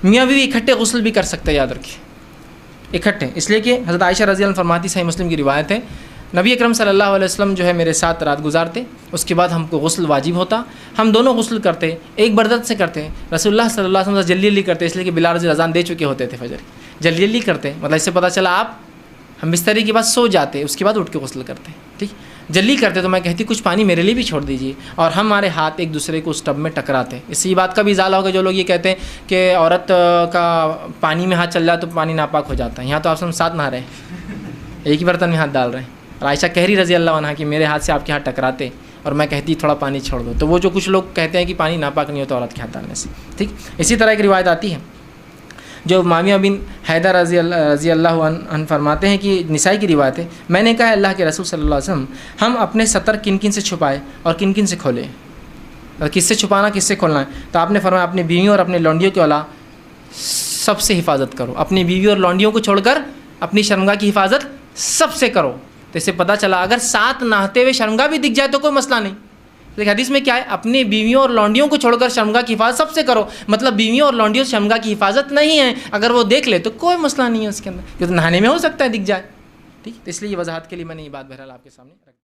میاں بیوی اکٹھے غسل بھی کر سکتے ہیں، یاد رکھیں اکٹھے، اس لیے کہ حضرت عائشہ رضی اللہ عنہا فرماتی، صحیح مسلم کی روایت ہے، نبی اکرم صلی اللہ علیہ وسلم جو ہے میرے ساتھ رات گزارتے، اس کے بعد ہم کو غسل واجب ہوتا، ہم دونوں غسل کرتے، ایک بردت سے کرتے، رسول اللہ صلی اللہ علیہ وسلم جلدی جلدی کرتے، اس لیے کہ بلال رضی اذان دے چکے ہوتے تھے فجر، جلدی جلدی کرتے، مطلب اس سے پتہ چلا آپ ہم بستری کے بعد سو جاتے، اس کے بعد اٹھ کے غسل کرتے، ٹھیک جلدی کرتے تو میں کہتی کچھ پانی میرے لیے بھی چھوڑ دیجیے، اور ہمارے ہاتھ ایک دوسرے کو اس ٹب میں ٹکراتے۔ اس سے یہ بات کا بھی ازالہ ہوگا جو لوگ یہ کہتے ہیں کہ عورت کا پانی میں ہاتھ چل جائے تو پانی ناپاک ہو جاتا ہے، یہاں تو آپ سب ساتھ نہا رہے ہیں، ایک ہی برتن میں ہاتھ ڈال رہے ہیں، اور عائشہ کہہ رہی رضی اللہ عنہا کہ میرے ہاتھ سے آپ کے ہاتھ ٹکراتے اور میں کہتی تھوڑا پانی چھوڑ دو، تو وہ جو کچھ لوگ کہتے ہیں کہ پانی ناپاک نہیں ہوتا عورت کے ہاتھ ڈالنے سے، ٹھیک۔ اسی طرح ایک روایت آتی ہے جو معاویہ بن حیدر رضی اللہ عنہ فرماتے ہیں کہ نسائی کی روایت ہے، میں نے کہا اللہ کے رسول صلی اللہ علیہ وسلم ہم اپنے ستر کن کن سے چھپائے اور کن کن سے کھولے، اور کس سے چھپانا کس سے کھولنا ہے؟ تو آپ نے فرمایا اپنی بیویوں اور اپنے لونڈیوں کے علاوہ سب سے حفاظت کرو، اپنی بیویوں اور لونڈیوں کو چھوڑ کر اپنی شرمگاہ کی حفاظت سب سے کرو۔ تو اس سے پتہ چلا اگر ساتھ نہاتے ہوئے شرمگاہ بھی دکھ جائے تو کوئی مسئلہ نہیں، لیکن حدیث میں کیا ہے؟ اپنی بیویوں اور لونڈیوں کو چھوڑ کر شرمگاہ کی حفاظت سب سے کرو، مطلب بیویوں اور لونڈیوں شرمگاہ کی حفاظت نہیں ہے، اگر وہ دیکھ لے تو کوئی مسئلہ نہیں ہے اس کے اندر، کیونکہ نہانے میں ہو سکتا ہے دکھ جائے، ٹھیک۔ تو اس لیے یہ وضاحت کے لیے میں نے یہ بات بہرحال آپ کے سامنے رکھ